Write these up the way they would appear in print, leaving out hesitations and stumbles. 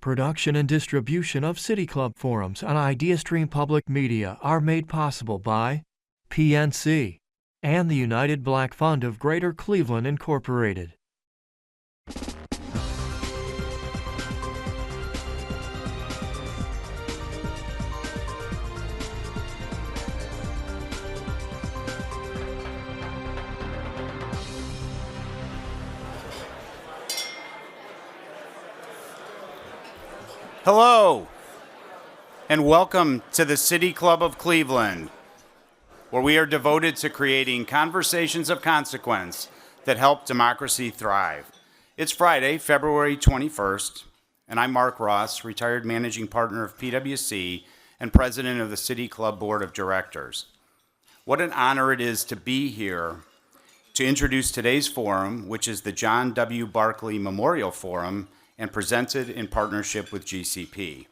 Production and distribution of City Club forums on IdeaStream Public Media are made possible by PNC and the United Black Fund of Greater Cleveland, Incorporated. Hello, and welcome to the City Club of Cleveland, where we are devoted to creating conversations of consequence that help democracy thrive. It's Friday, February 21st, and I'm Mark Ross, retired managing partner of PwC and president of the City Club Board of Directors. What an honor it is to be here to introduce today's forum, which is the John W. Barkley Memorial Forum, and presented in partnership with GCP.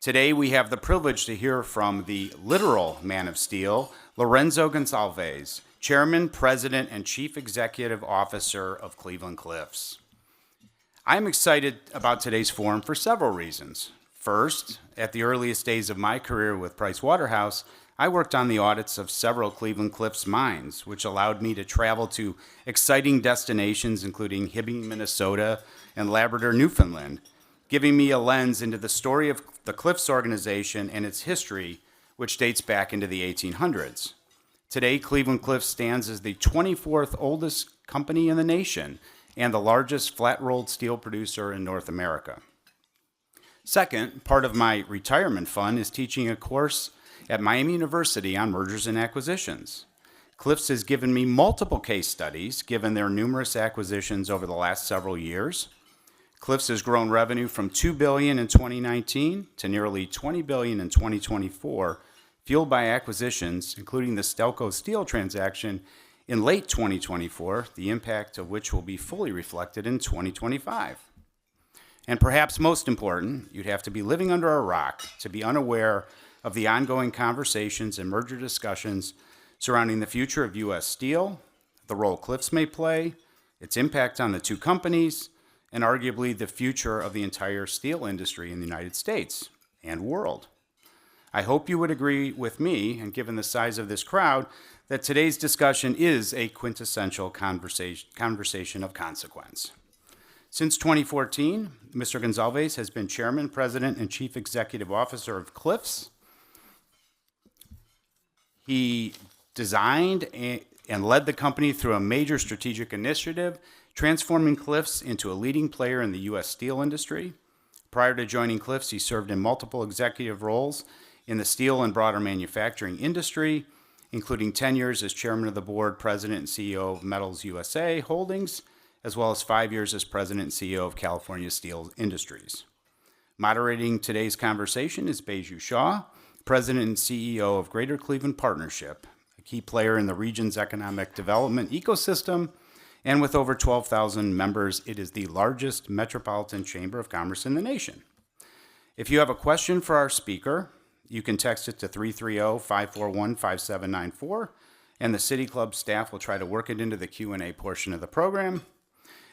Today, we have the privilege to hear from the literal man of steel, Lourenco Goncalves, Chairman, President, and Chief Executive Officer of Cleveland-Cliffs. I'm excited about today's forum for several reasons. First, at the earliest days of my career with Price Waterhouse, I worked on the audits of several Cleveland-Cliffs mines, which allowed me to travel to exciting destinations including Hibbing, Minnesota, and Labrador, Newfoundland, giving me a lens into the story of the Cliffs organization and its history, which dates back into the 1800s. Today, Cleveland-Cliffs stands as the 24th oldest company in the nation and the largest flat-rolled steel producer in North America. Second, part of my retirement fund is teaching a course at Miami University on mergers and acquisitions. Cliffs has given me multiple case studies, given their numerous acquisitions over the last several years. Cliffs has grown revenue from $2 billion in 2019 to nearly $20 billion in 2024, fueled by acquisitions, including the Stelco Steel transaction in late 2024, the impact of which will be fully reflected in 2025. And perhaps most important, you'd have to be living under a rock to be unaware of the ongoing conversations and merger discussions surrounding the future of U.S. steel, the role Cliffs may play, its impact on the two companies, and arguably the future of the entire steel industry in the United States and world. I hope you would agree with me, and given the size of this crowd, that today's discussion is a quintessential conversation of consequence. Since 2014, Mr. Goncalves has been Chairman, President, and Chief Executive Officer of Cliffs. He designed and led the company through a major strategic initiative, transforming Cliffs into a leading player in the U.S. steel industry. Prior to joining Cliffs, he served in multiple executive roles in the steel and broader manufacturing industry, including 10 years as chairman of the board, president, and CEO of Metals USA Holdings, as well as 5 years as president and CEO of California Steel Industries. Moderating today's conversation is Baiju Shaw, president and CEO of Greater Cleveland Partnership, a key player in the region's economic development ecosystem, and with over 12,000 members, it is the largest metropolitan chamber of commerce in the nation. If you have a question for our speaker, you can text it to 330-541-5794, and the City Club staff will try to work it into the Q&A portion of the program.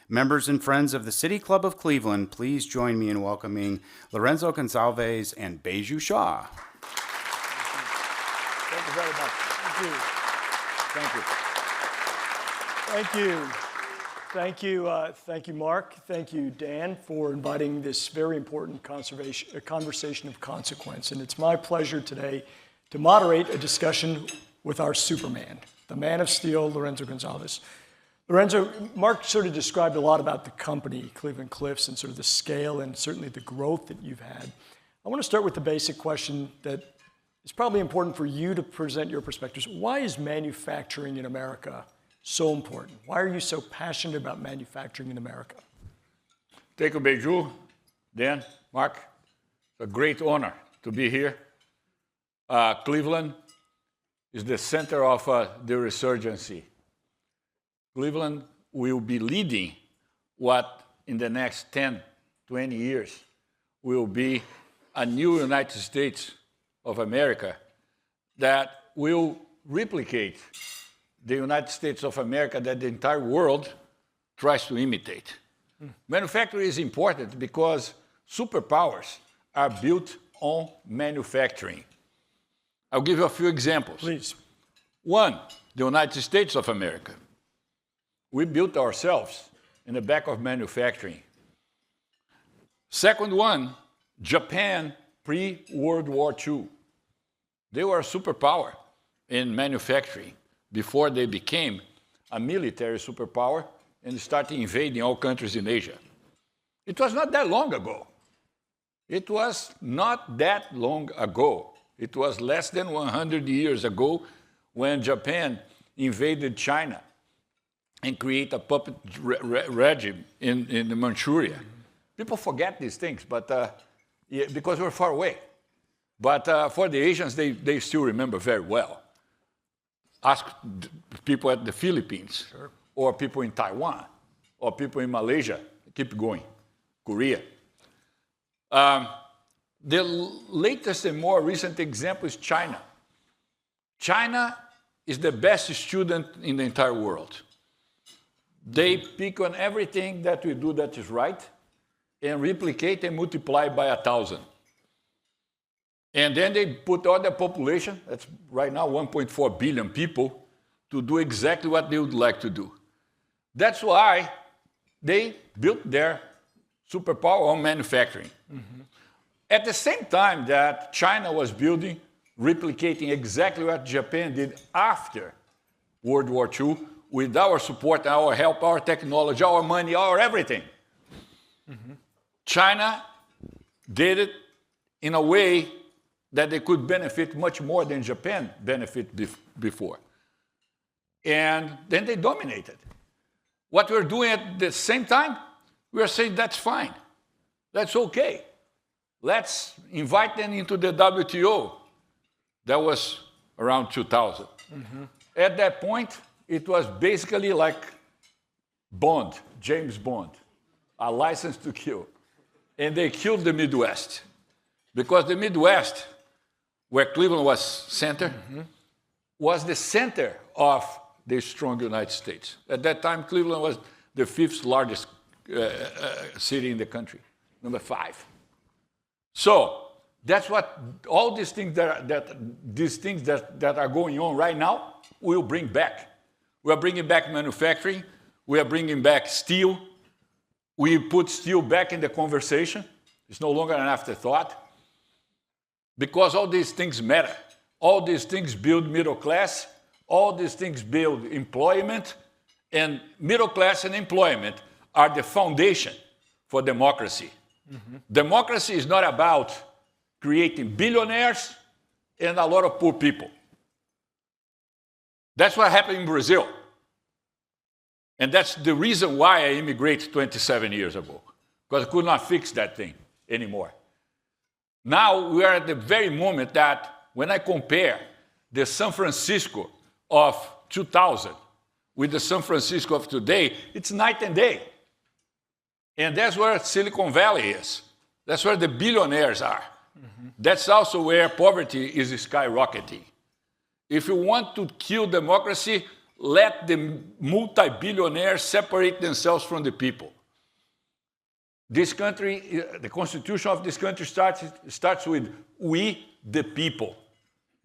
Members and friends of the City Club of Cleveland, please join me in welcoming Lourenco Goncalves and Baiju Shaw. Thank you very much. Thank you. Thank you. Thank you. Thank you, Mark. Thank you, Dan, for inviting this very important conversation of consequence. And it's my pleasure today to moderate a discussion with our Superman, the man of steel, Lourenco Goncalves. Lourenco, Mark sort of described a lot about the company, Cleveland-Cliffs, and sort of the scale and certainly the growth that you've had. I want to start with the basic question that is probably important for you to present your perspectives. Why is manufacturing in America so important? Why are you so passionate about manufacturing in America? Thank you, Baiju, Dan, Mark. It's a great honor to be here. Cleveland is the center of the resurgency. Cleveland will be leading what in the next 10, 20 years will be a new United States of America that will replicate the United States of America that the entire world tries to imitate. Manufacturing is important because superpowers are built on manufacturing. I'll give you a few examples. Please. One, the United States of America. We built ourselves in the back of manufacturing. Second one, Japan pre-World War II. They were a superpower in manufacturing before they became a military superpower and started invading all countries in Asia. It was not that long ago. It was not that long ago. It was less than 100 years ago when Japan invaded China and created a puppet regime in Manchuria. People forget these things, but because we're far away. But for the Asians, they still remember very well. Ask people at the Philippines, or people in Taiwan, or people in Malaysia. Keep going. Korea. The latest and more recent example is China. China is the best student in the entire world. They pick on everything that we do that is right and replicate and multiply by 1,000. And then they put all the population, that's right now 1.4 billion people, to do exactly what they would like to do. That's why they built their superpower on manufacturing. Mm-hmm. At the same time that China was building, replicating exactly what Japan did after World War II, with our support, our help, our technology, our money, our everything. Mm-hmm. China did it in a way that they could benefit much more than Japan benefited before. And then they dominated. What we're doing at the same time, we're saying that's fine. That's okay. Let's invite them into the WTO. That was around 2000. Mm-hmm. At that point, it was basically like Bond, James Bond, a license to kill. And they killed the Midwest. Because the Midwest, where Cleveland was center, mm-hmm. was the center of the strong United States. At that time, Cleveland was the 5th largest city in the country, number 5. So that's what all these things that are going on right now will bring back. We are bringing back manufacturing. We are bringing back steel. We put steel back in the conversation. It's no longer an afterthought. Because all these things matter. All these things build middle class. All these things build employment. And middle class and employment are the foundation for democracy. Mm-hmm. Democracy is not about creating billionaires and a lot of poor people. That's what happened in Brazil. And that's the reason why I immigrated 27 years ago, because I could not fix that thing anymore. Now we are at the very moment that when I compare the San Francisco of 2000 with the San Francisco of today, it's night and day. And that's where Silicon Valley is. That's where the billionaires are. Mm-hmm. That's also where poverty is skyrocketing. If you want to kill democracy, let the multi-billionaires separate themselves from the people. This country, the constitution of this country starts with we, the people.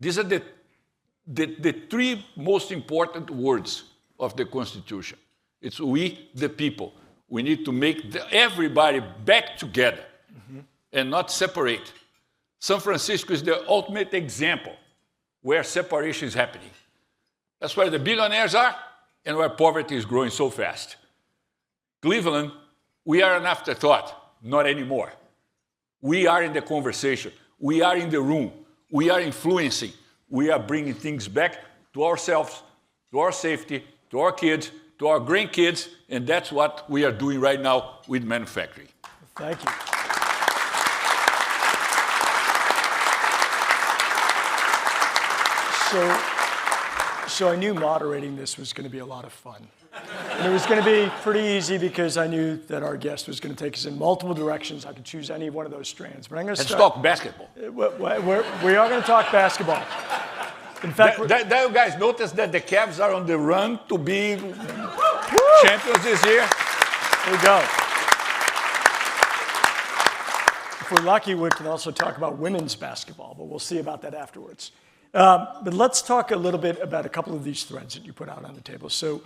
These are the 3 most important words of the constitution. It's we, the people. We need to make everybody back together mm-hmm. and not separate. San Francisco is the ultimate example where separation is happening. That's where the billionaires are and where poverty is growing so fast. Cleveland, we are an afterthought, not anymore. We are in the conversation. We are in the room. We are influencing. We are bringing things back to ourselves, to our safety, to our kids, to our grandkids, and that's what we are doing right now with manufacturing. Thank you. So I knew moderating this was going to be a lot of fun. And it was going to be pretty easy because I knew that our guest was going to take us in multiple directions. I could choose any one of those strands. But I'm going to start. Let's talk basketball. We are going to talk basketball. In fact, you guys notice that the Cavs are on the run to be champions this year? There we go. If we're lucky, we can also talk about women's basketball, but we'll see about that afterwards. But let's talk a little bit about a couple of these threads that you put out on the table. So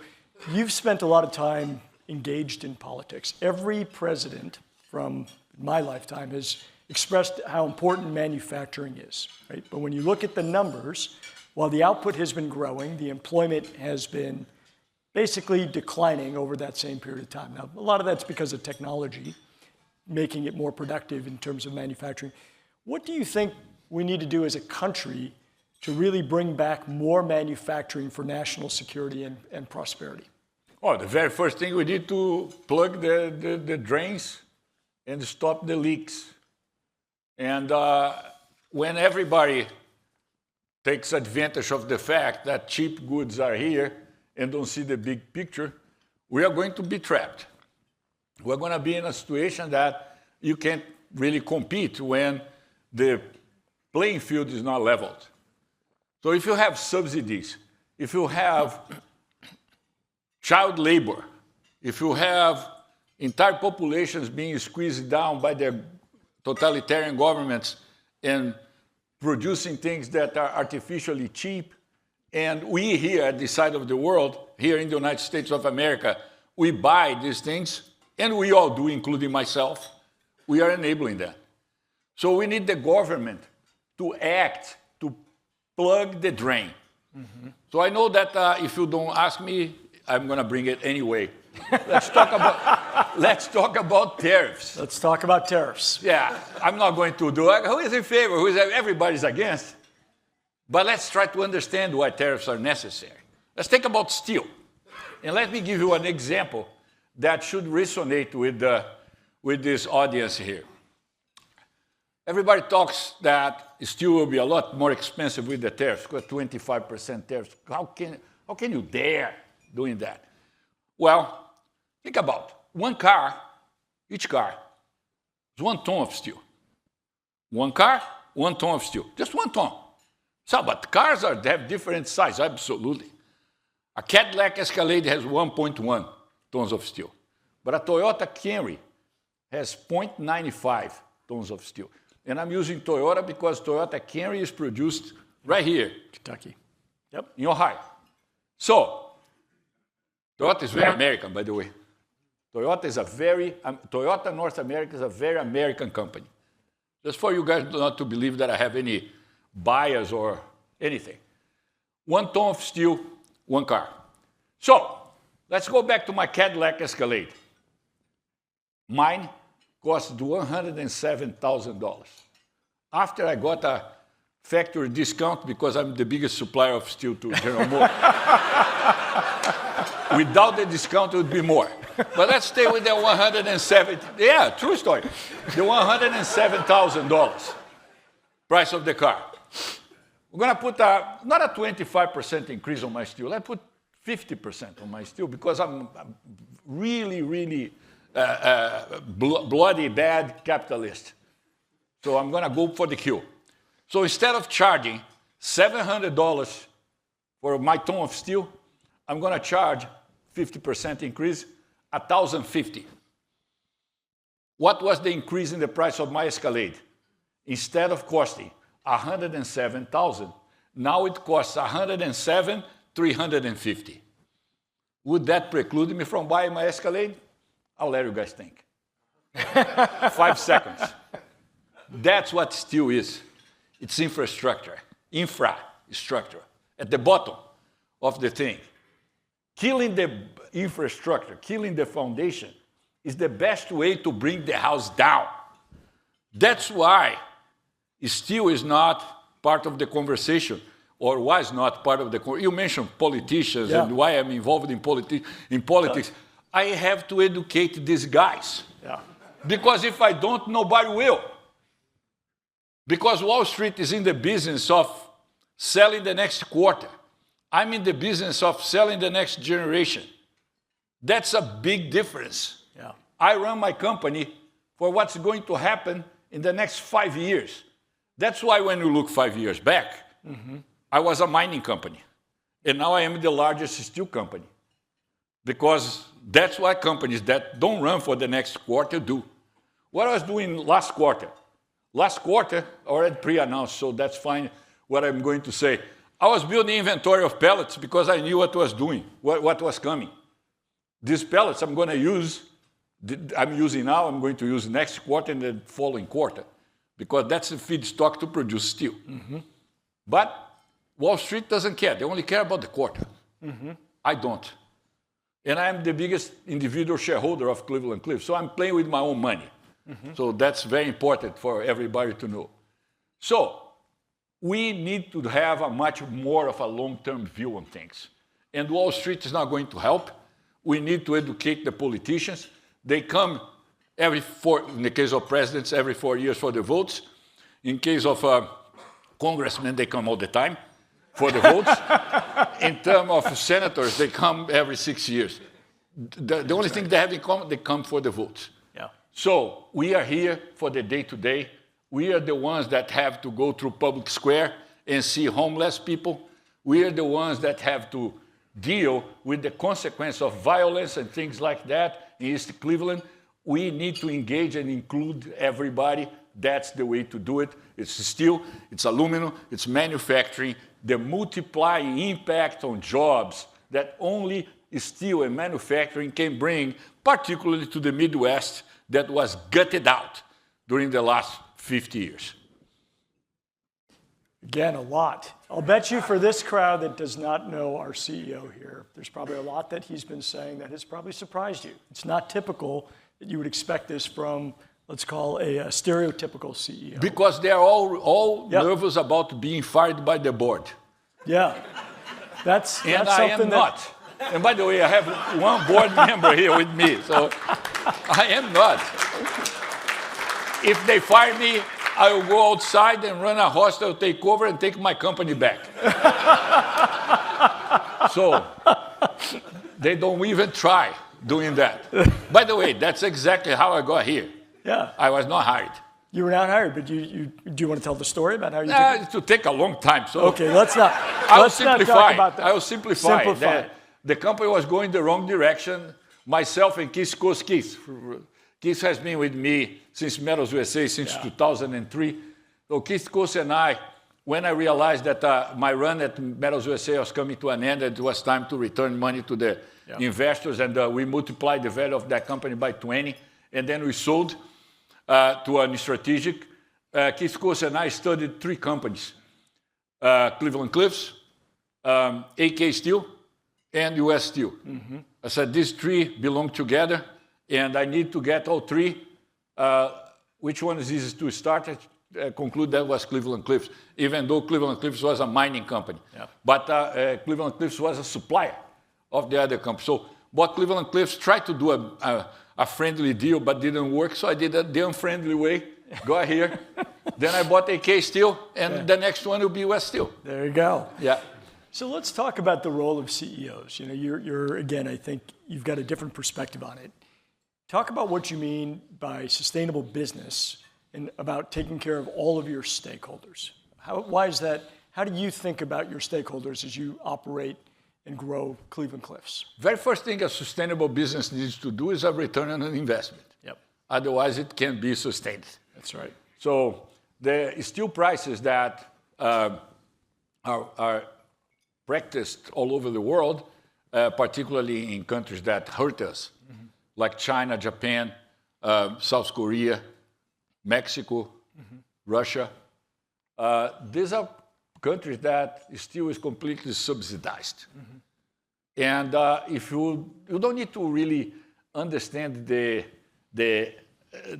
you've spent a lot of time engaged in politics. Every president from my lifetime has expressed how important manufacturing is, right? But when you look at the numbers, while the output has been growing, the employment has been basically declining over that same period of time. Now, a lot of that's because of technology, making it more productive in terms of manufacturing. What do you think we need to do as a country to really bring back more manufacturing for national security and prosperity? Oh, the very first thing we need to plug the drains and stop the leaks. And when everybody takes advantage of the fact that cheap goods are here and don't see the big picture, we are going to be trapped. We're going to be in a situation that you can't really compete when the playing field is not leveled. So if you have subsidies, if you have child labor, if you have entire populations being squeezed down by the totalitarian governments and producing things that are artificially cheap, and we here at this side of the world, here in the United States of America, we buy these things, and we all do, including myself, we are enabling that. So we need the government to act, to plug the drain. Mm-hmm. So I know that if you don't ask me, I'm going to bring it anyway. Let's talk about tariffs. Let's talk about tariffs. Yeah, I'm not going to do it. Who is in favor? Everybody's against. But let's try to understand why tariffs are necessary. Let's think about steel. And let me give you an example that should resonate with this audience here. Everybody talks that steel will be a lot more expensive with the tariffs, because 25% tariffs. How can you dare doing that? Well, think about one car, each car is 1 ton of steel. One car, 1 ton of steel, just 1 ton. So, but cars have different size, absolutely. A Cadillac Escalade has 1.1 tons of steel, but a Toyota Camry has 0.95 tons of steel. And I'm using Toyota because Toyota Camry is produced right here, Kentucky. Yep, in Ohio. So, Toyota is very American, by the way. Toyota North America is a very American company. Just for you guys not to believe that I have any bias or anything. 1 ton of steel, 1 car. So, let's go back to my Cadillac Escalade. Mine cost $107,000. After I got a factory discount, because I'm the biggest supplier of steel to General Motors. Without the discount, it would be more. But let's stay with the 107. Yeah, true story. The $107,000 price of the car. We're going to put not a 25% increase on my steel. I put 50% on my steel because I'm really, really bloody bad capitalist. So I'm going to go for the kill. So instead of charging $700 for my ton of steel, I'm going to charge 50% increase, $1,050. What was the increase in the price of my Escalade? Instead of costing $107,000, now it costs $107,350. Would that preclude me from buying my Escalade? I'll let you guys think. 5 seconds. That's what steel is. It's infrastructure. At the bottom of the thing. Killing the infrastructure, killing the foundation, is the best way to bring the house down. That's why steel is not part of the conversation, or was not part of the conversation. You mentioned politicians and why I'm involved in politics. I have to educate these guys. Yeah. Because if I don't, nobody will. Because Wall Street is in the business of selling the next quarter. I'm in the business of selling the next generation. That's a big difference. Yeah. I run my company for what's going to happen in the next 5 years. That's why when you look 5 years back, I was a mining company. And now I am the largest steel company. Because that's what companies that don't run for the next quarter do. What I was doing last quarter, Last quarter, already pre-announced, so that's fine what I'm going to say. I was building inventory of pellets because I knew what was doing, what was coming. These pellets I'm going to use, I'm using now, I'm going to use next quarter and the following quarter, because that's the feedstock to produce steel. But Wall Street doesn't care. They only care about the quarter. I don't. And I'm the biggest individual shareholder of Cleveland-Cliffs, so I'm playing with my own money. So that's very important for everybody to know. So we need to have a much more of a long-term view on things. And Wall Street is not going to help. We need to educate the politicians. They come in the case of presidents, every 4 years for the votes. In case of congressmen, they come all the time for the votes. In terms of senators, they come every 6 years. The only thing they have in common, they come for the votes. So we are here for the day-to-day. We are the ones that have to go through public square and see homeless people. We are the ones that have to deal with the consequence of violence and things like that in East Cleveland. We need to engage and include everybody. That's the way to do it. It's steel, it's aluminum, it's manufacturing, the multiplying impact on jobs that only steel and manufacturing can bring, particularly to the Midwest, that was gutted out during the last 50 years. Again, a lot. I'll bet you for this crowd that does not know our CEO here, there's probably a lot that he's been saying that has probably surprised you. It's not typical that you would expect this from, let's call a stereotypical CEO. Because they're all nervous about being fired by the board. Yeah, that's and I am not. And by the way, I have one board member here with me, so I am not. If they fire me, I will go outside and run a hostile takeover and take my company back. So they don't even try doing that. By the way, that's exactly how I got here. Yeah. I was not hired. You were not hired, but do you want to tell the story about how you did it? It will take a long time. So okay, let's not talk about that. I will simplify. The company was going the wrong direction. Myself and Keith Coase. Keith has been with me since Metals USA since 2003. So Keith Coase and I, when I realized that my run at Metals USA was coming to an end, it was time to return money to the investors, and we multiplied the value of that company by 20, and then we sold to a strategic. Keith Coase and I studied 3 companies, Cleveland-Cliffs, AK Steel, and U.S. Steel. I said, these 3 belong together, and I need to get all 3. Which one is easiest to start? I conclude that was Cleveland-Cliffs, even though Cleveland-Cliffs was a mining company. But Cleveland-Cliffs was a supplier of the other company. So what Cleveland-Cliffs tried to do a friendly deal, but didn't work, so I did it the unfriendly way. Got here. Then I bought AK Steel, and the next one will be U.S. Steel. There you go. Yeah. So let's talk about the role of CEOs. You know, you're again, I think you've got a different perspective on it. Talk about what you mean by sustainable business and about taking care of all of your stakeholders. Why is that? How do you think about your stakeholders as you operate and grow Cleveland-Cliffs? Very first thing a sustainable business needs to do is a return on an investment. Otherwise, it can't be sustained. That's right. So the steel prices that are practiced all over the world, particularly in countries that hurt us, like China, Japan, South Korea, Mexico, Russia. These are countries that steel is completely subsidized. And if you don't need to really understand the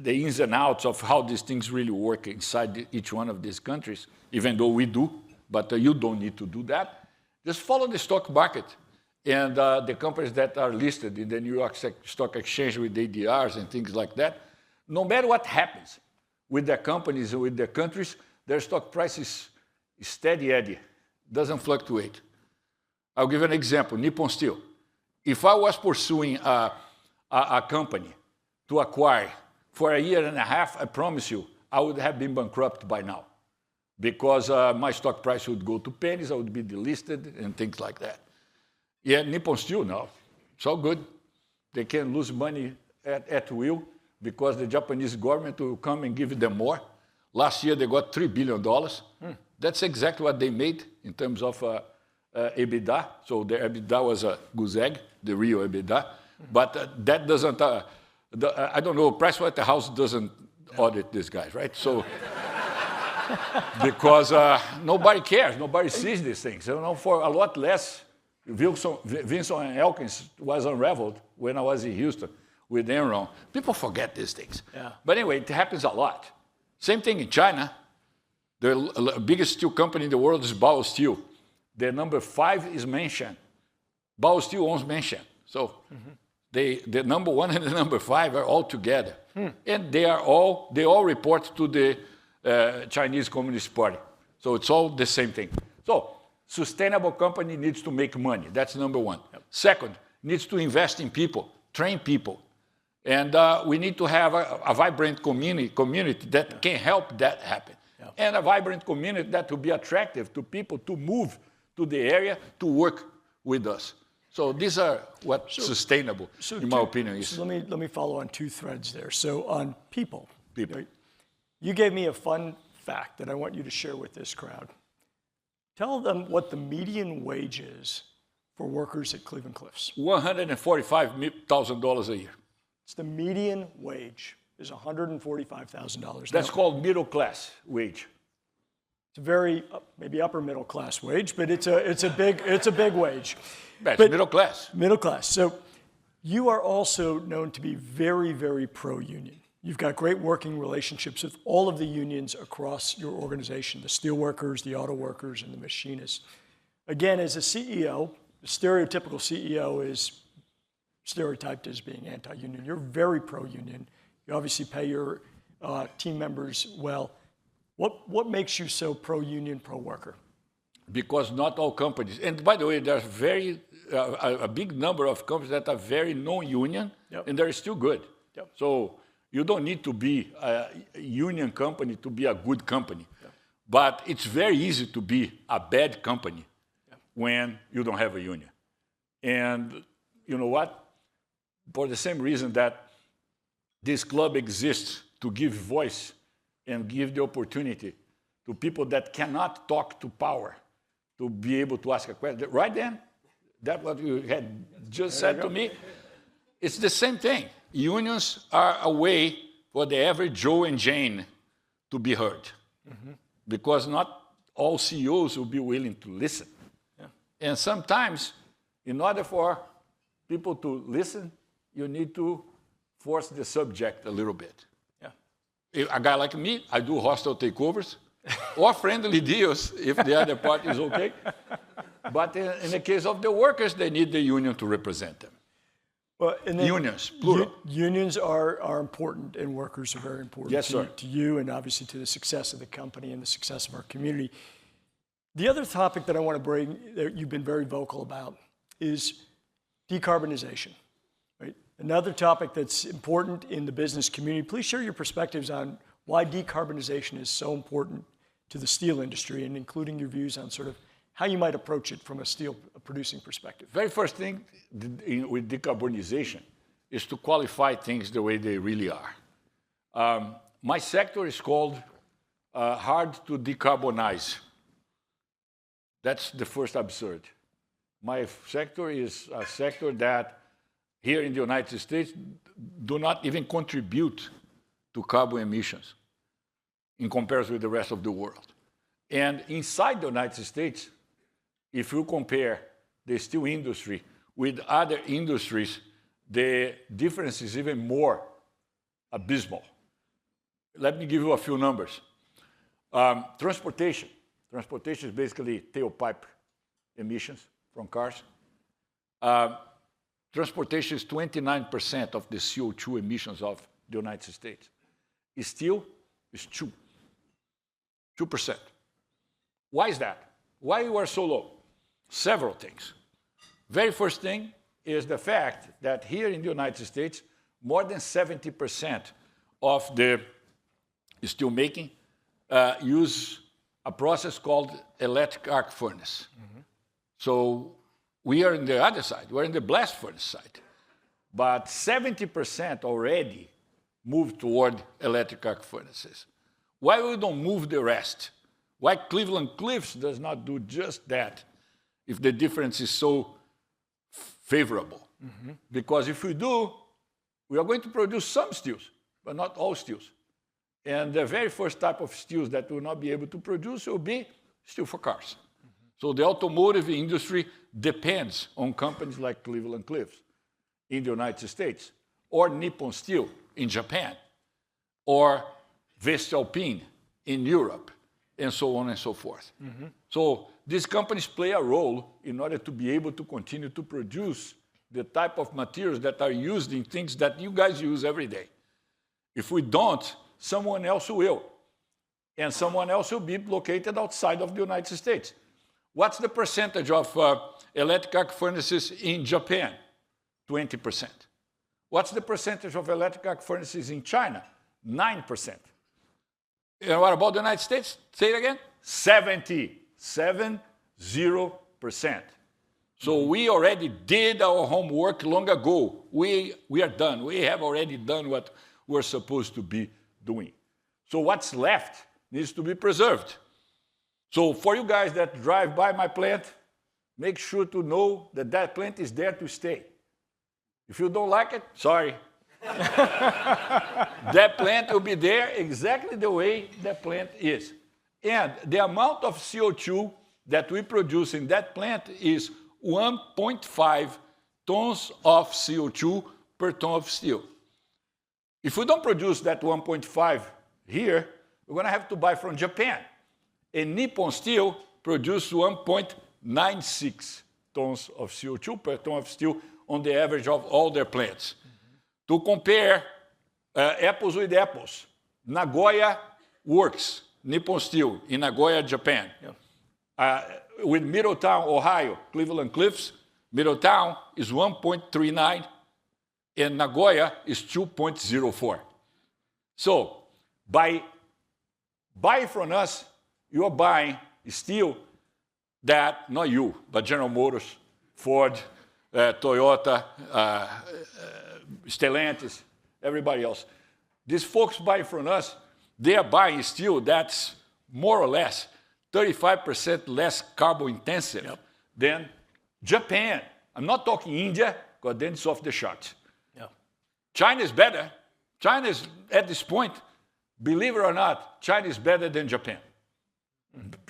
ins and outs of how these things really work inside each one of these countries, even though we do, but you don't need to do that. Just follow the stock market and the companies that are listed in the New York Stock Exchange with ADRs and things like that. No matter what happens with their companies or with their countries, their stock price is steady eddy, doesn't fluctuate. I'll give an example, Nippon Steel. If I was pursuing a company to acquire for 1.5 years, I promise you, I would have been bankrupt by now because my stock price would go to pennies, I would be delisted and things like that. Yeah, Nippon Steel, no, it's all good. They can lose money at will because the Japanese government will come and give them more. Last year, they got $3 billion. That's exactly what they made in terms of EBITDA. So their EBITDA was a goose egg, the real EBITDA. But that doesn't, I don't know, Pricewaterhouse doesn't audit these guys, right? So, because nobody cares, nobody sees these things. You know, for a lot less, Vinson and Elkins was unraveled when I was in Houston with Enron. People forget these things. Yeah. But anyway, it happens a lot. Same thing in China. The biggest steel company in the world is Bao Steel. The number 5 is Menshan. Bao Steel owns Menshan. So the number 1 and the number 5 are all together. And they all report to the Chinese Communist Party. So it's all the same thing. So sustainable company needs to make money. That's number 1. Yep. Second, needs to invest in people, train people. And we need to have a vibrant community that can help that happen. Yep. And a vibrant community that will be attractive to people to move to the area to work with us. So these are what sustainable, in my opinion, is. So let me follow on 2 threads there. So on people. Right? You gave me a fun fact that I want you to share with this crowd. Tell them what the median wage is for workers at Cleveland-Cliffs. $145,000 a year. It's the median wage is $145,000. That's called middle class wage. It's a very maybe upper middle class wage, but it's a big wage. But middle class. Middle class. So you are also known to be very, very pro-union. You've got great working relationships with all of the unions across your organization, the steelworkers, the auto workers, and the machinists. Again, as a CEO, the stereotypical CEO is stereotyped as being anti-union. You're very pro-union. You obviously pay your team members well. What makes you so pro-union, pro-worker? Because not all companies, and by the way, there's a big number of companies that are very non-union, and they're still good. Yep. So you don't need to be a union company to be a good company. Yep. But it's very easy to be a bad company when you don't have a union. And you know what? For the same reason that this club exists to give voice and give the opportunity to people that cannot talk to power to be able to ask a question. Right then, that's what you had just said to me. It's the same thing. Unions are a way for the average Joe and Jane to be heard. Because not all CEOs will be willing to listen. Yeah. And sometimes, in order for people to listen, you need to force the subject a little bit. Yeah. A guy like me, I do hostile takeovers or friendly deals if the other party is okay. But in the case of the workers, they need the union to represent them. Well, unions, plural. Unions are important, and workers are very important to you and obviously to the success of the company and the success of our community. The other topic that I want to bring that you've been very vocal about is decarbonization. Right? Another topic that's important in the business community. Please share your perspectives on why decarbonization is so important to the steel industry, and including your views on sort of how you might approach it from a steel producing perspective. Very first thing with decarbonization is to qualify things the way they really are. My sector is called hard to decarbonize. That's the first absurd. My sector is a sector that here in the United States do not even contribute to carbon emissions in comparison with the rest of the world. And inside the United States, if you compare the steel industry with other industries, the difference is even more abysmal. Let me give you a few numbers. Transportation. Transportation is basically tailpipe emissions from cars. Transportation is 29% of the CO2 emissions of the United States. Steel is 2%. Why is that? Why we are so low? Several things. Very first thing is the fact that here in the United States, more than 70% of the steel making use a process called electric arc furnace. So we are in the other side. We're in the blast furnace side. But 70% already moved toward electric arc furnaces. Why we don't move the rest? Why Cleveland-Cliffs does not do just that if the difference is so favorable? Because if we do, we are going to produce some steels, but not all steels. And the very first type of steels that we will not be able to produce will be steel for cars. So the automotive industry depends on companies like Cleveland-Cliffs in the United States, or Nippon Steel in Japan, or Voestalpine in Europe, and so on and so forth. So these companies play a role in order to be able to continue to produce the type of materials that are used in things that you guys use every day. If we don't, someone else will. And someone else will be located outside of the United States. What's the percentage of electric arc furnaces in Japan? 20%. What's the percentage of electric arc furnaces in China? 9%. And what about the United States? Say it again. 70%. So we already did our homework long ago. We are done. We have already done what we're supposed to be doing. So what's left needs to be preserved. So for you guys that drive by my plant, make sure to know that that plant is there to stay. If you don't like it, sorry. That plant will be there exactly the way that plant is. And the amount of CO2 that we produce in that plant is 1.5 tons of CO2 per ton of steel. If we don't produce that 1.5 here, we're going to have to buy from Japan. And Nippon Steel produced 1.96 tons of CO2 per ton of steel on the average of all their plants. To compare apples with apples, Nagoya Works, Nippon Steel in Nagoya, Japan. With Middletown, Ohio, Cleveland-Cliffs, Middletown is 1.39 and Nagoya is 2.04. So by buying from us, you are buying steel that, not you, but General Motors, Ford, Toyota, Stellantis, everybody else. These folks buying from us, they are buying steel that's more or less 35% less carbon intensive than Japan. I'm not talking India, because then it's off the charts. China is better. China is, at this point, believe it or not, China is better than Japan.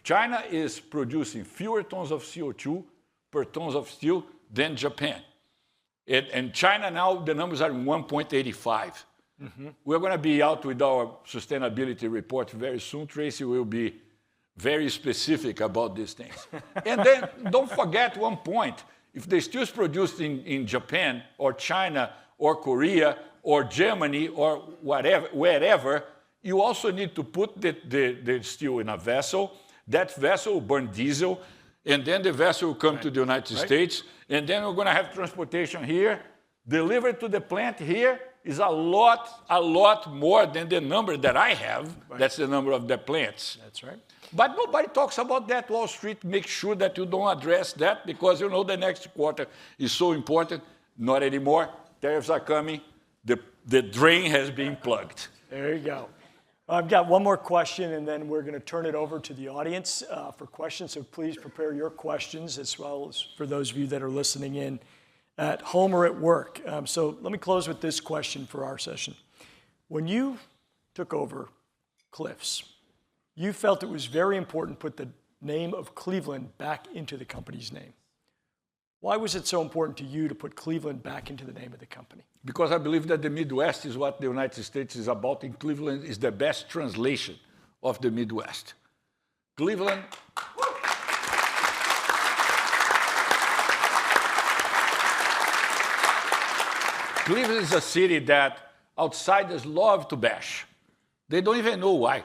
China is producing fewer tons of CO2 per tons of steel than Japan. And China now, the numbers are 1.85. We're going to be out with our sustainability report very soon. Tracy will be very specific about these things. And then don't forget one point. If the steel is produced in Japan or China or Korea or Germany or whatever, wherever, you also need to put the steel in a vessel. That vessel will burn diesel, and then the vessel will come to the United States, and then we're going to have transportation here. Delivered to the plant here is a lot more than the number that I have. That's the number of the plants. That's right. But nobody talks about that. Wall Street makes sure that you don't address that because you know the next quarter is so important. Not anymore. Tariffs are coming. The drain has been plugged. There you go. I've got one more question, and then we're going to turn it over to the audience for questions. So please prepare your questions, as well as for those of you that are listening in at home or at work. So let me close with this question for our session. When you took over Cliffs, you felt it was very important to put the name of Cleveland back into the company's name. Why was it so important to you to put Cleveland back into the name of the company? Because I believe that the Midwest is what the United States is about, and Cleveland is the best translation of the Midwest. Cleveland. Cleveland is a city that outsiders love to bash. They don't even know why,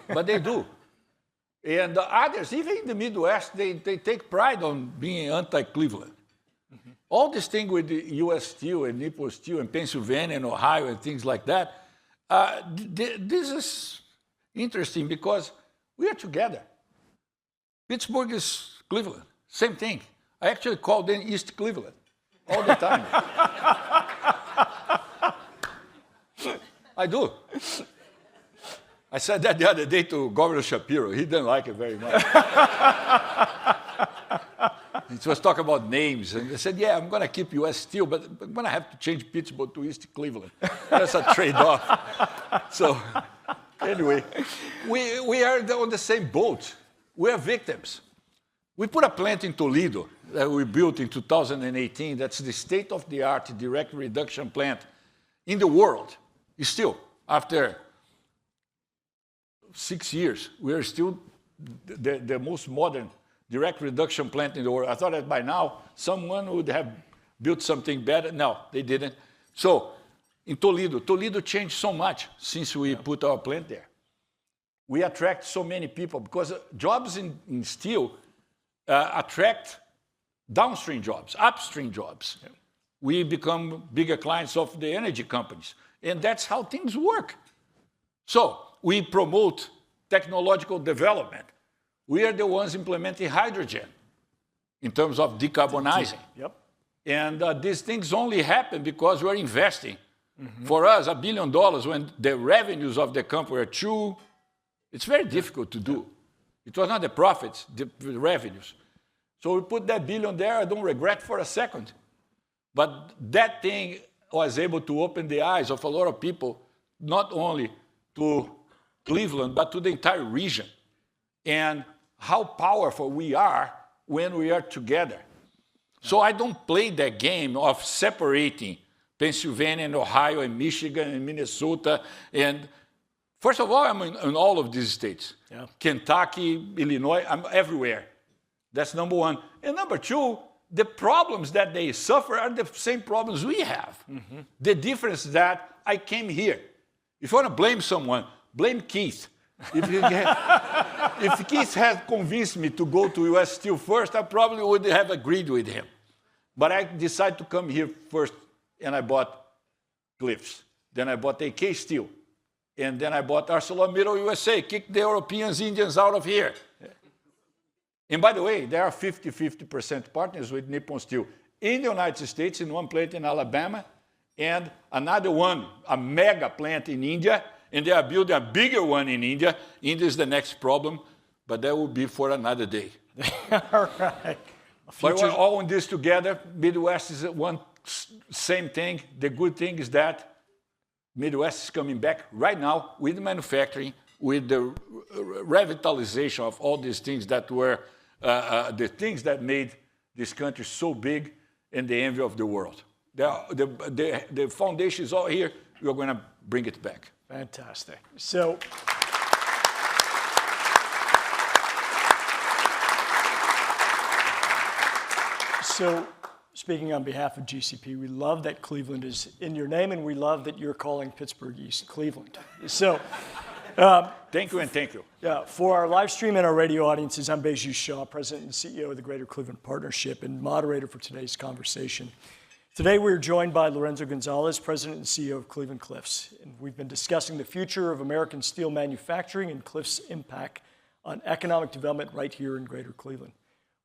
but they do. And others, even in the Midwest, they take pride on being anti-Cleveland. All this thing with the U.S. Steel and Nippon Steel and Pennsylvania and Ohio and things like that, this is interesting because we are together. Pittsburgh is Cleveland, same thing. I actually call them East Cleveland all the time. I do. I said that the other day to Governor Shapiro. He didn't like it very much. He was talking about names, and they said, yeah, I'm going to keep U.S. Steel, but I'm going to have to change Pittsburgh to East Cleveland. That's a trade-off. So anyway, we are on the same boat. We are victims. We put a plant in Toledo that we built in 2018. That's the state-of-the-art direct reduction plant in the world. Still, after 6 years, we are still the most modern direct reduction plant in the world. I thought that by now someone would have built something better. No, they didn't. So in Toledo changed so much since we put our plant there. We attract so many people because jobs in steel attract downstream jobs, upstream jobs. Yeah. We become bigger clients of the energy companies. And that's how things work. So we promote technological development. We are the ones implementing hydrogen in terms of decarbonizing. Yep. And these things only happen because we're investing. Mm-hmm. For us, $1 billion, when the revenues of the company are 2, it's very difficult to do. It was not the profits, the revenues. So we put that billion there. I don't regret for a second. But that thing was able to open the eyes of a lot of people, not only to Cleveland, but to the entire region. And how powerful we are when we are together. So I don't play that game of separating Pennsylvania and Ohio and Michigan and Minnesota. And first of all, I'm in all of these states. Yeah. Kentucky, Illinois, I'm everywhere. That's number one. And number two, the problems that they suffer are the same problems we have. Mm-hmm. The difference is that I came here. If you want to blame someone, blame Keith. If Keith had convinced me to go to U.S. Steel first, I probably would have agreed with him. But I decided to come here first, and I bought Cliffs. Then I bought AK Steel. And then I bought ArcelorMittal USA, kicked the Europeans, Indians out of here. And by the way, there are 50% partners with Nippon Steel in the United States, in one plant in Alabama, and another one, a mega plant in India, and they are building a bigger one in India. India is the next problem, but that will be for another day. All right. But we're all in this together. Midwest is one same thing. The good thing is that Midwest is coming back right now with manufacturing, with the revitalization of all these things that were the things that made this country so big and the envy of the world. The foundation is all here. We're going to bring it back. Fantastic. So speaking on behalf of GCP, we love that Cleveland is in your name, and we love that you're calling Pittsburgh East Cleveland. So thank you and thank you. For our live stream and our radio audiences, I'm Beju Shaw, President and CEO of the Greater Cleveland Partnership and moderator for today's conversation. Today, we're joined by Lourenco Goncalves, President and CEO of Cleveland Cliffs. And we've been discussing the future of American steel manufacturing and Cliffs' impact on economic development right here in Greater Cleveland.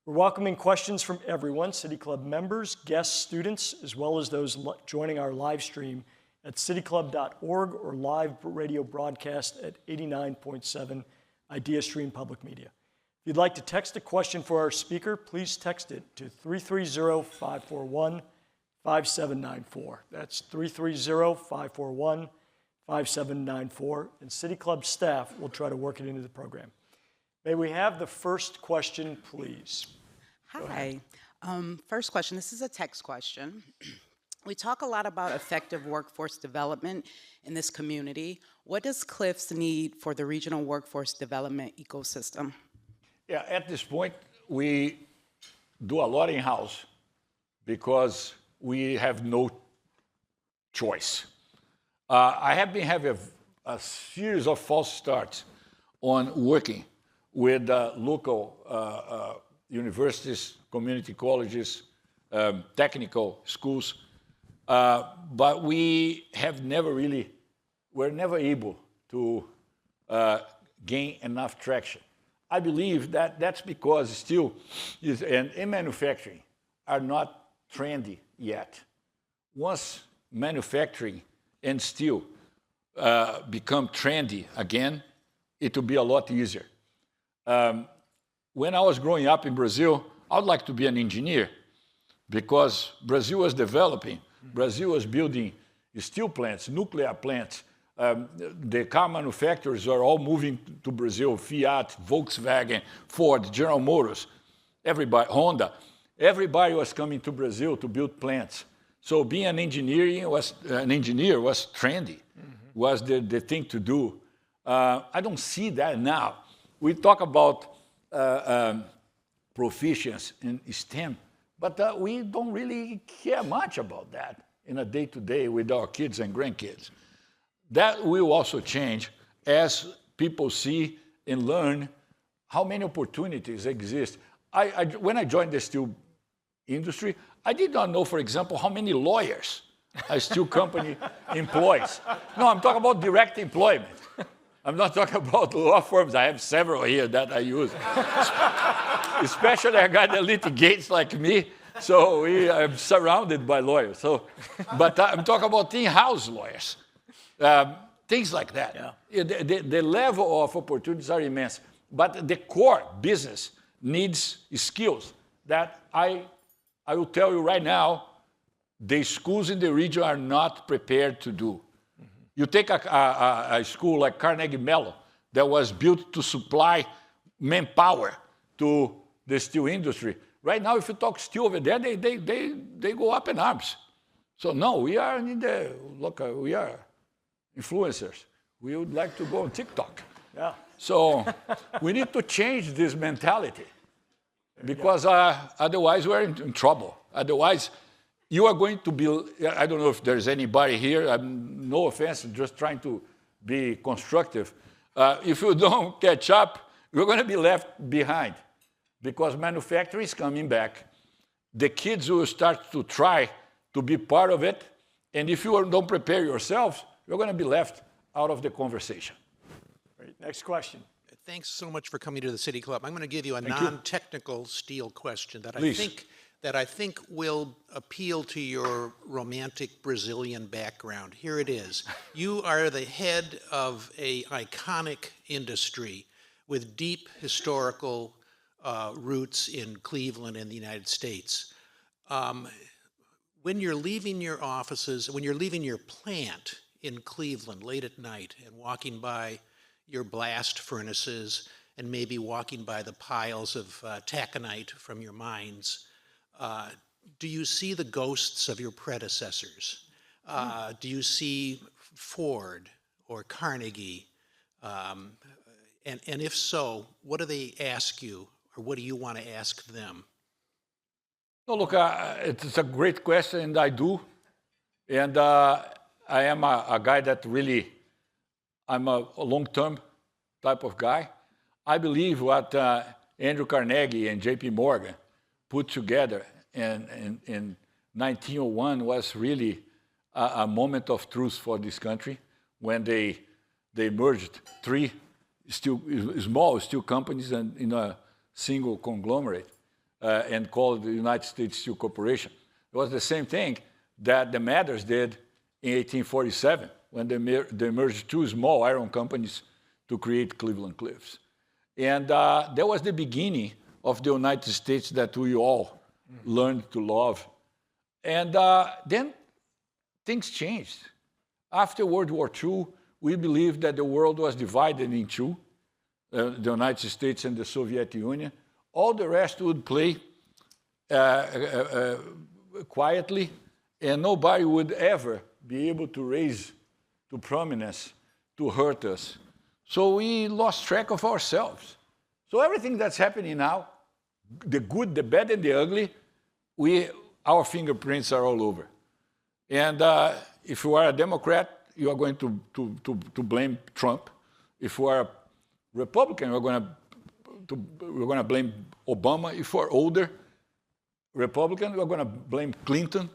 We're welcoming questions from everyone, City Club members, guests, students, as well as those joining our live stream at cityclub.org or live radio broadcast at 89.7 IdeaStream Public Media. If you'd like to text a question for our speaker, please text it to 330-541-5794. That's 330-541-5794, and City Club staff will try to work it into the program. May we have the first question, please? Hi. First question, this is a text question. We talk a lot about effective workforce development in this community. What does Cliffs need for the regional workforce development ecosystem? Yeah, at this point, we do a lot in-house because we have no choice. I have been having a series of false starts on working with local universities, community colleges, technical schools, but we have we're never able to gain enough traction. I believe that that's because steel and manufacturing are not trendy yet. Once manufacturing and steel become trendy again, it would be a lot easier. When I was growing up in Brazil, I would like to be an engineer because Brazil was developing. Brazil was building steel plants, nuclear plants. The car manufacturers are all moving to Brazil, Fiat, Volkswagen, Ford, General Motors, everybody, Honda. Everybody was coming to Brazil to build plants. So being an engineer was trendy, was the thing to do. I don't see that now. We talk about proficiency in STEM, but we don't really care much about that in a day-to-day with our kids and grandkids. That will also change as people see and learn how many opportunities exist. When I joined the steel industry, I did not know, for example, how many lawyers a steel company employs. No, I'm talking about direct employment. I'm not talking about law firms. I have several here that I use. Especially a guy that litigates like me, so I'm surrounded by lawyers. But I'm talking about in-house lawyers. Things like that. Yeah. The level of opportunities are immense. But the core business needs skills that I will tell you right now, the schools in the region are not prepared to do. You take a school like Carnegie Mellon that was built to supply manpower to the steel industry. Right now, if you talk steel over there, they go up in arms. So no, we are we are influencers. We would like to go on TikTok. Yeah. So we need to change this mentality because otherwise we're in trouble. Otherwise, you are going to be, I don't know if there's anybody here, no offense, I'm just trying to be constructive. If you don't catch up, you're going to be left behind because manufacturing is coming back. The kids will start to try to be part of it, and if you don't prepare yourselves, you're going to be left out of the conversation. Great. Next question. Thanks so much for coming to the City Club. I'm going to give you a non-technical steel question that I think will appeal to your romantic Brazilian background. Here it is. You are the head of an iconic industry with deep historical roots in Cleveland and the United States. When you're leaving your offices, when you're leaving your plant in Cleveland late at night and walking by your blast furnaces and maybe walking by the piles of taconite from your mines, do you see the ghosts of your predecessors? Do you see Ford or Carnegie? And if so, what do they ask you, or what do you want to ask them? No, look, it's a great question, and I do. And I am a guy that really, I'm a long-term type of guy. I believe what Andrew Carnegie and J.P. Morgan put together in 1901 was really a moment of truth for this country when they merged three small steel companies in a single conglomerate and called the United States Steel Corporation. It was the same thing that the Mathers did in 1847 when they merged two small iron companies to create Cleveland Cliffs. And that was the beginning of the United States that we all learned to love. And then things changed. After World War II, we believed that the world was divided in two, the United States and the Soviet Union. All the rest would play quietly, and nobody would ever be able to raise to prominence to hurt us. So we lost track of ourselves. So everything that's happening now, the good, the bad, and the ugly, our fingerprints are all over. And if you are a Democrat, you are going to blame Trump. If you are a Republican, we're going to blame Obama. If you're older Republican, we're going to blame Clinton.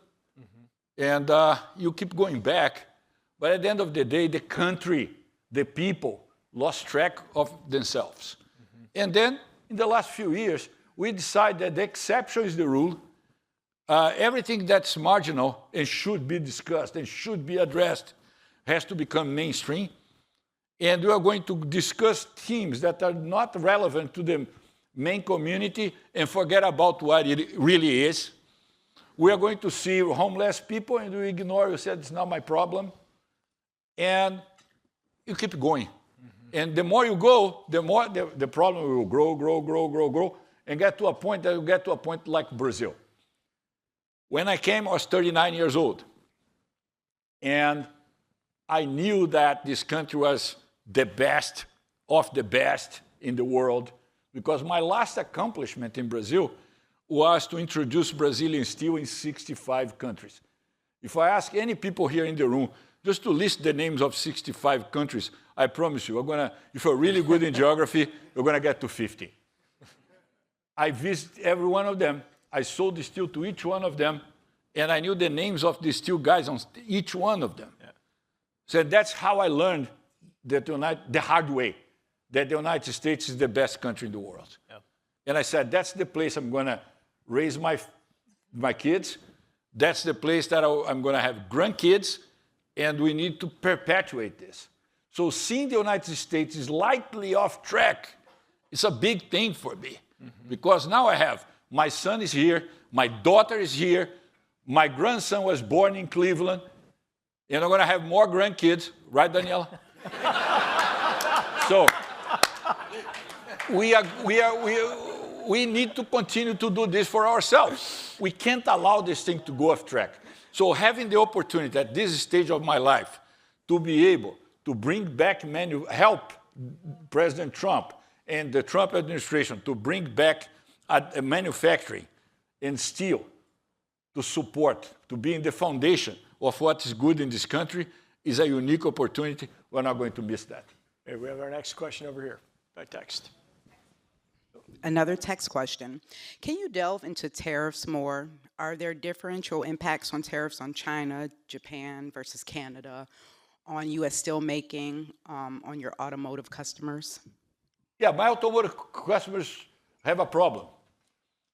And you keep going back. But at the end of the day, the country, the people, lost track of themselves. And then, in the last few years, we decided that the exception is the rule. Everything that's marginal and should be discussed and should be addressed has to become mainstream. And we are going to discuss themes that are not relevant to the main community and forget about what it really is. We are going to see homeless people and we ignore, you said it's not my problem. And you keep going. And the more you go, the more the problem will grow, and get to a point that you get to a point like Brazil. When I came, I was 39 years old. And I knew that this country was the best of the best in the world, because my last accomplishment in Brazil was to introduce Brazilian steel in 65 countries. If I ask any people here in the room just to list the names of 65 countries, I promise you, if you're really good in geography, you're going to get to 50. I visited every one of them. I sold the steel to each one of them, and I knew the names of the steel guys on each one of them. Yeah. So that's how I learned the hard way, that the United States is the best country in the world. Yeah. And I said, that's the place I'm going to raise my kids. That's the place that I'm going to have grandkids, and we need to perpetuate this. So seeing the United States is slightly off track, it's a big thing for me. Because now I have, my son is here, my daughter is here, my grandson was born in Cleveland, and I'm going to have more grandkids, right, Daniela? So we need to continue to do this for ourselves. We can't allow this thing to go off track. So having the opportunity at this stage of my life to be able to bring back help President Trump and the Trump administration to bring back a manufacturing and steel to support, to be in the foundation of what is good in this country is a unique opportunity. We're not going to miss that. Okay, we have our next question over here by text. Another text question. Can you delve into tariffs more? Are there differential impacts on tariffs on China, Japan versus Canada, on U.S. steelmaking, on your automotive customers? Yeah, my automotive customers have a problem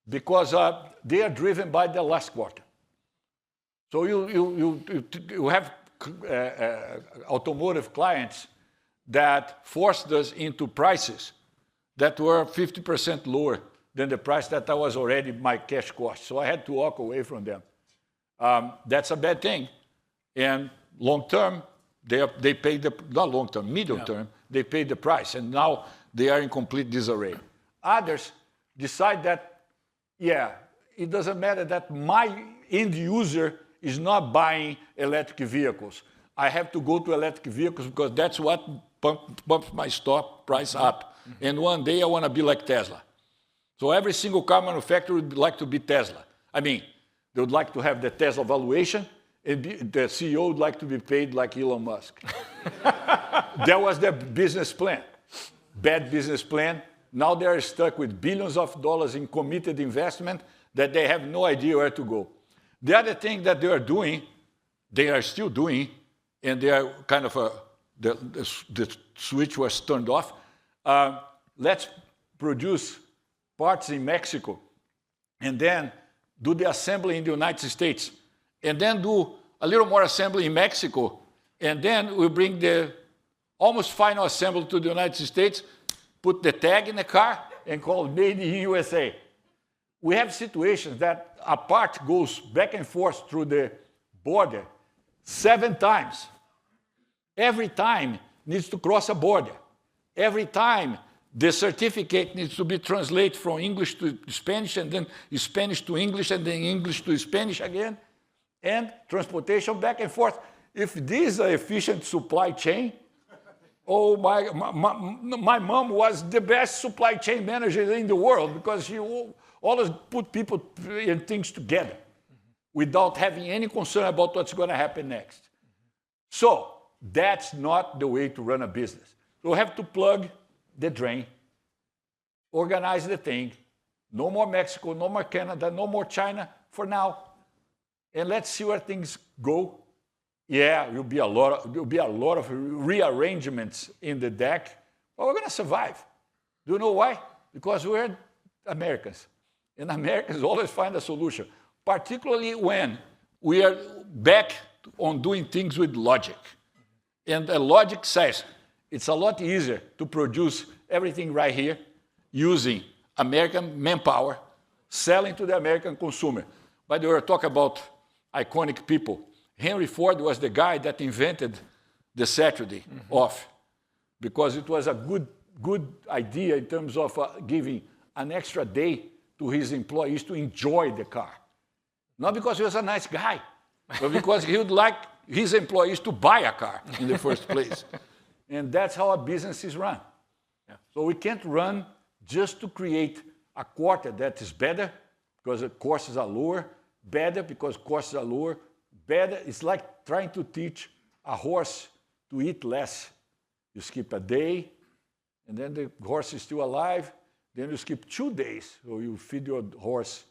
because they are driven by the last quarter. So you have automotive clients that forced us into prices that were 50% lower than the price that I was already my cash cost. So I had to walk away from them. That's a bad thing. And long term, they pay not long term, medium term, they pay the price. And now they are in complete disarray. Others decide that, yeah, it doesn't matter that my end user is not buying electric vehicles. I have to go to electric vehicles because that's what pumps my stock price up. And one day I want to be like Tesla. So every single car manufacturer would like to be Tesla. I mean, they would like to have the Tesla valuation, and the CEO would like to be paid like Elon Musk. That was their business plan. Bad business plan. Now they are stuck with billions of dollars in committed investment that they have no idea where to go. The other thing that they are doing, they are still doing, and they are kind of the switch was turned off. Let's produce parts in Mexico, and then do the assembly in the United States, and then do a little more assembly in Mexico, and then we bring the almost final assembly to the United States, put the tag in the car, and call it Made in USA. We have situations that a part goes back and forth through the border 7 times. Every time needs to cross a border. Every time the certificate needs to be translated from English to Spanish, and then Spanish to English, and then English to Spanish again, and transportation back and forth. If this is an efficient supply chain, oh, my mom was the best supply chain manager in the world because she always put people and things together without having any concern about what's going to happen next. So that's not the way to run a business. So we have to plug the drain, organize the thing. No more Mexico, no more Canada, no more China for now. And let's see where things go. Yeah, there'll be a lot of rearrangements in the deck, but we're going to survive. Do you know why? Because we're Americans. And Americans always find a solution, particularly when we are back on doing things with logic. And the logic says, it's a lot easier to produce everything right here using American manpower, selling to the American consumer. By the way, we're talking about iconic people. Henry Ford was the guy that invented the Saturday off because it was a good idea in terms of giving an extra day to his employees to enjoy the car. Not because he was a nice guy, but because he would like his employees to buy a car in the first place. And that's how a business is run. Yeah. So we can't run just to create a quarter that is better because the costs are lower, better because costs are lower, better. It's like trying to teach a horse to eat less. You skip a day, and then the horse is still alive. Then you skip 2 days. So you feed your horse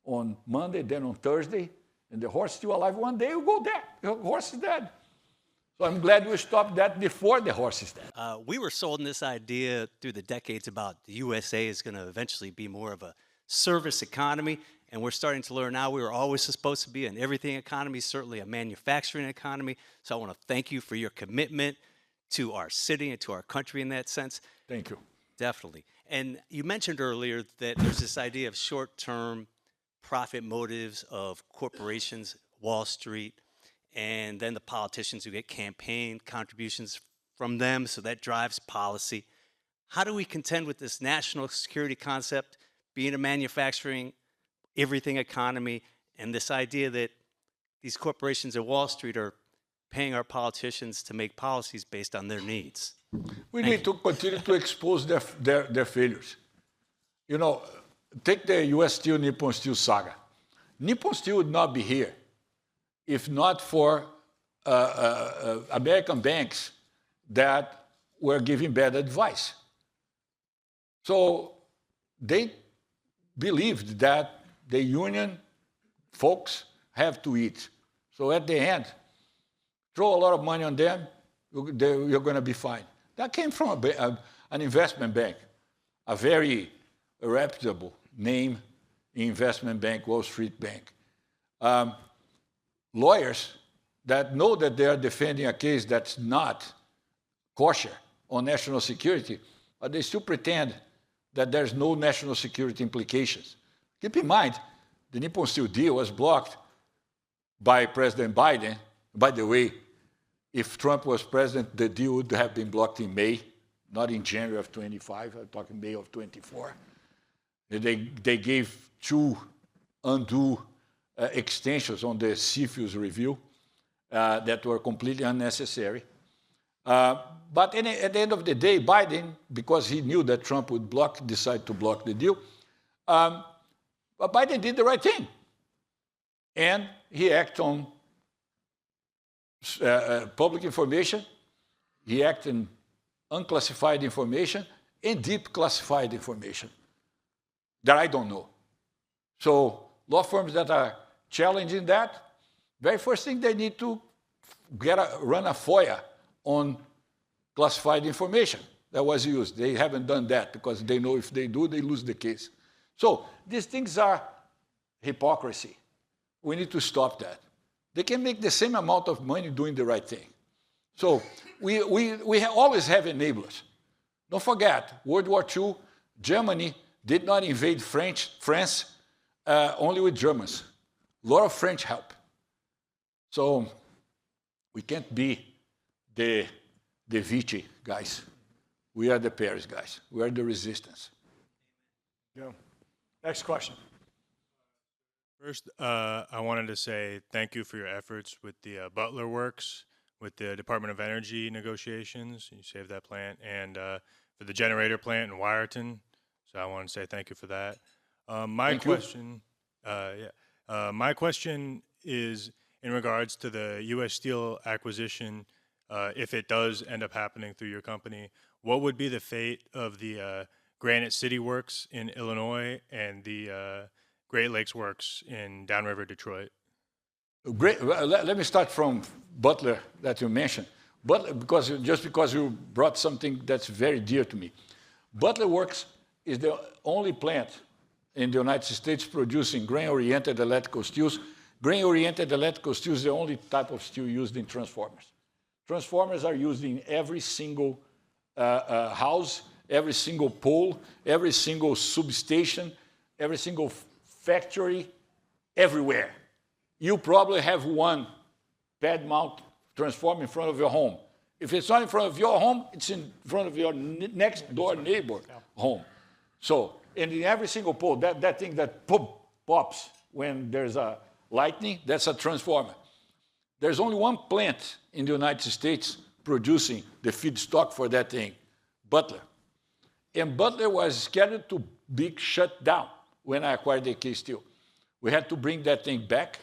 on Monday, then on Thursday, and the horse is still alive. One day you go dead. The horse is dead. So I'm glad we stopped that before the horse is dead. We were sold in this idea through the decades about the USA is going to eventually be more of a service economy, and we're starting to learn now we were always supposed to be an everything economy, certainly a manufacturing economy. So I want to thank you for your commitment to our city and to our country in that sense. Thank you. Definitely. And you mentioned earlier that there's this idea of short-term profit motives of corporations, Wall Street, and then the politicians who get campaign contributions from them, so that drives policy. How do we contend with this national security concept, being a manufacturing, everything economy, and this idea that these corporations at Wall Street are paying our politicians to make policies based on their needs? We need to continue to expose their failures. You know, take the U.S. Steel, Nippon Steel saga. Nippon Steel would not be here if not for American banks that were giving bad advice. So they believed that the union folks have to eat. So at the end, throw a lot of money on them, you're going to be fine. That came from an investment bank, a very reputable name investment bank, Wall Street Bank. Lawyers that know that they are defending a case that's not kosher on national security, but they still pretend that there's no national security implications. Keep in mind, the Nippon Steel deal was blocked by President Biden. By the way, if Trump was president, the deal would have been blocked in May, not in January of 25. I'm talking May of 24. They gave 2 undue extensions on the CFIUS review that were completely unnecessary. But at the end of the day, Biden, because he knew that Trump would decide to block the deal, but Biden did the right thing. And he acted on public information, he acted on unclassified information, and deep classified information that I don't know. So law firms that are challenging that, very first thing they need to run a FOIA on classified information that was used. They haven't done that because they know if they do, they lose the case. So these things are hypocrisy. We need to stop that. They can make the same amount of money doing the right thing. So we always have enablers. Don't forget, World War II, Germany did not invade France only with Germans. A lot of French help. So we can't be the Vichy guys. We are the Paris guys. We are the resistance. Go. Next question. First, I wanted to say thank you for your efforts with the Butler Works, with the Department of Energy negotiations. You saved that plant, and for the generator plant in Wyerton. So I want to say thank you for that. My question is in regards to the U.S. Steel acquisition. If it does end up happening through your company, what would be the fate of the Granite City Works in Illinois and the Great Lakes Works in Downriver Detroit? Great. Well, let me start from Butler that you mentioned. Butler, because you brought something that's very dear to me. Butler Works is the only plant in the United States producing grain-oriented electrical steels. Grain-oriented electrical steel is the only type of steel used in transformers. Transformers are used in every single house, every single pole, every single substation, every single factory, everywhere. You probably have one pad mount transformer in front of your home. If it's not in front of your home, it's in front of your next door neighbor home. So, and in every single pole, that thing that pops when there's a lightning, that's a transformer. There's only one plant in the United States producing the feedstock for that thing, Butler. And Butler was scheduled to be shut down when I acquired AK Steel. We had to bring that thing back.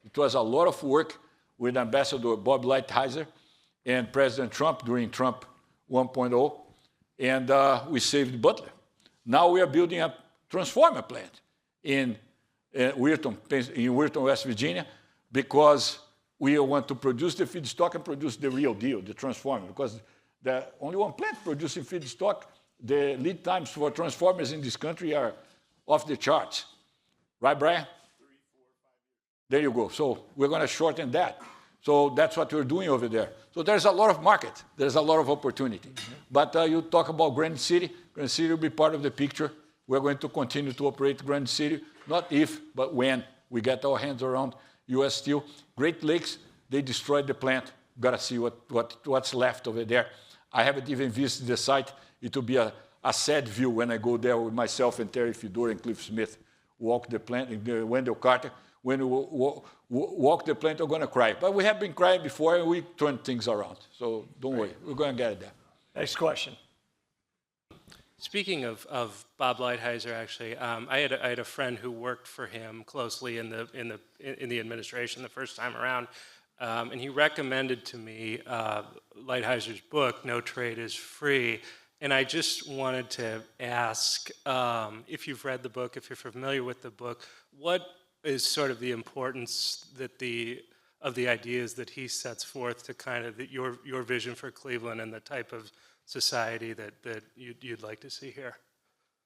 It was a lot of work with Ambassador Bob Lighthizer and President Trump during Trump 1.0, and we saved Butler. Now we are building a transformer plant in Weirton, West Virginia, because we want to produce the feedstock and produce the real deal, the transformer, because the only one plant producing feedstock, the lead times for transformers in this country are off the charts. Right, Brian? 3, 4, 5 years. There you go. So we're going to shorten that. So that's what we're doing over there. So there's a lot of market. There's a lot of opportunity. But you talk about Granite City. Granite City will be part of the picture. We're going to continue to operate Granite City, not if, but when we get our hands around U.S. Steel. Great Lakes, they destroyed the plant. Got to see what's left over there. I haven't even visited the site. It will be a sad view when I go there with myself and Terry Fedor and Cliff Smith. Walk the plant, Wendell Carter. When we walk the plant, we're going to cry. But we have been crying before, and we turn things around. So don't worry. We're going to get it there. Next question. Speaking of Bob Lighthizer, actually, I had a friend who worked for him closely in the administration the first time around, and he recommended to me Lighthizer's book, No Trade is Free. And I just wanted to ask if you've read the book, if you're familiar with the book, what is sort of the importance of the ideas that he sets forth to kind of your vision for Cleveland and the type of society that you'd like to see here?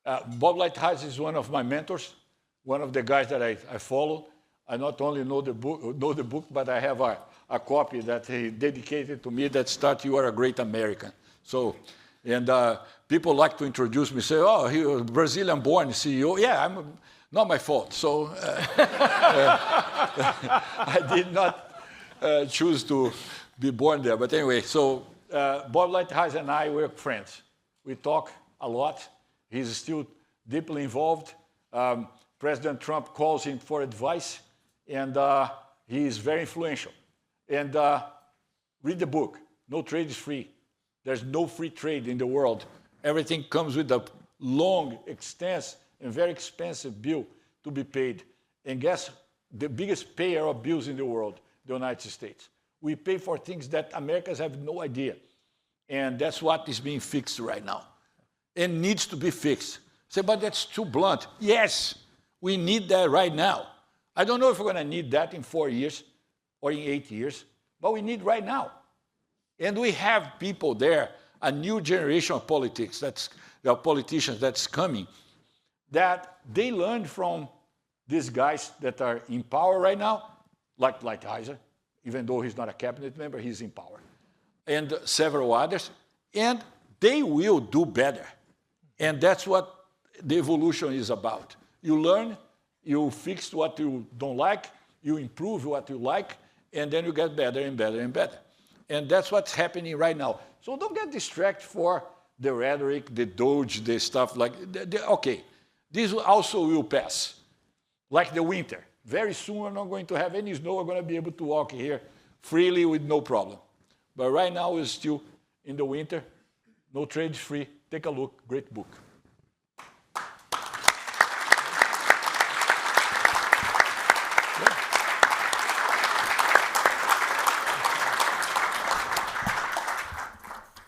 Bob Lighthizer is one of my mentors, one of the guys that I follow. I not only know the book, but I have a copy that he dedicated to me that starts, "You Are a Great American." So. And people like to introduce me, say, "Oh, he was Brazilian-born CEO." Yeah, not my fault. So I did not choose to be born there. But anyway, so Bob Lighthizer and I were friends. We talk a lot. He's still deeply involved. President Trump calls him for advice, and he is very influential. And read the book, No Trade is Free. There's no free trade in the world. Everything comes with a long, extensive, and very expensive bill to be paid. And guess the biggest payer of bills in the world, the United States. We pay for things that Americans have no idea. And that's what is being fixed right now. And needs to be fixed. Say, but that's too blunt. Yes, we need that right now. I don't know if we're going to need that in 4 years or in 8 years, but we need right now. And we have people there, a new generation of politicians that's coming, that they learned from these guys that are in power right now, like Lighthizer, even though he's not a cabinet member, he's in power, and several others, and they will do better. And that's what the evolution is about. You learn, you fix what you don't like, you improve what you like, and then you get better and better and better. And that's what's happening right now. So don't get distracted for the rhetoric, the Doge, the stuff like, okay, this also will pass, like the winter. Very soon we're not going to have any snow. We're going to be able to walk here freely with no problem. But right now we're still in the winter. No Trade is Free. Take a look. Great book.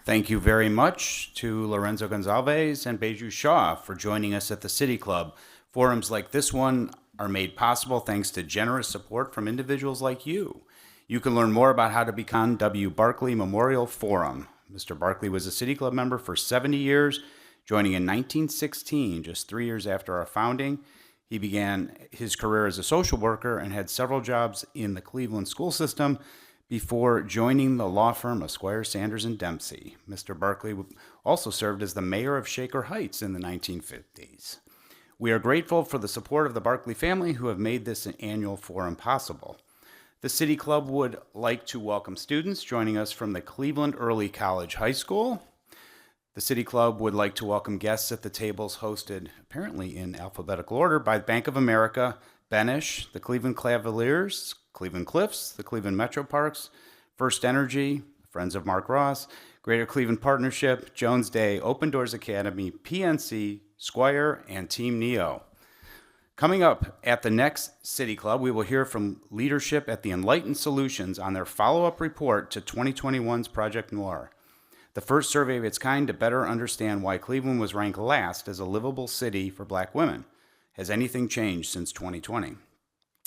Thank you very much to Lourenco Goncalves and Beju Shaw for joining us at the City Club. Forums like this one are made possible thanks to generous support from individuals like you. You can learn more about how to become W. Barclay Memorial Forum. Mr. Barclay was a City Club member for 70 years, joining in 1916, just 3 years after our founding. He began his career as a social worker and had several jobs in the Cleveland school system before joining the law firm of Squire, Sanders, and Dempsey. Mr. Barkley also served as the mayor of Shaker Heights in the 1950s. We are grateful for the support of the Barkley family who have made this an annual forum possible. The City Club would like to welcome students joining us from the Cleveland Early College High School. The City Club would like to welcome guests at the tables hosted, apparently in alphabetical order, by Bank of America, Benish, the Cleveland Cavaliers, Cleveland Cliffs, the Cleveland Metro Parks, First Energy, Friends of Mark Ross, Greater Cleveland Partnership, Jones Day, Open Doors Academy, PNC, Squire, and Team Neo. Coming up at the next City Club, we will hear from leadership at the Enlightened Solutions on their follow-up report to 2021's Project Noir, the first survey of its kind to better understand why Cleveland was ranked last as a livable city for Black women. Has anything changed since 2020?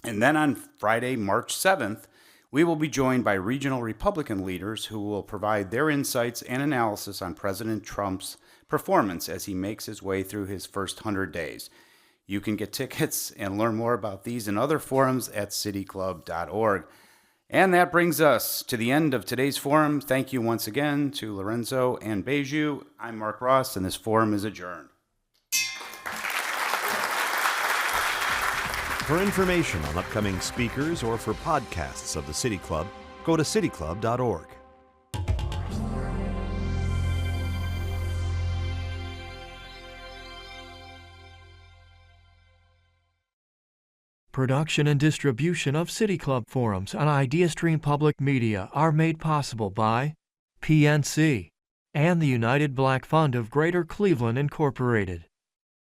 And then on Friday, March 7th, we will be joined by regional Republican leaders who will provide their insights and analysis on President Trump's performance as he makes his way through his first 100 days. You can get tickets and learn more about these and other forums at cityclub.org. And that brings us to the end of today's forum. Thank you once again to Lourenco and Beju. I'm Mark Ross, and this forum is adjourned. For information on upcoming speakers or for podcasts of the City Club, go to cityclub.org. Production and distribution of City Club forums on IdeaStream Public Media are made possible by PNC and the United Black Fund of Greater Cleveland, Incorporated.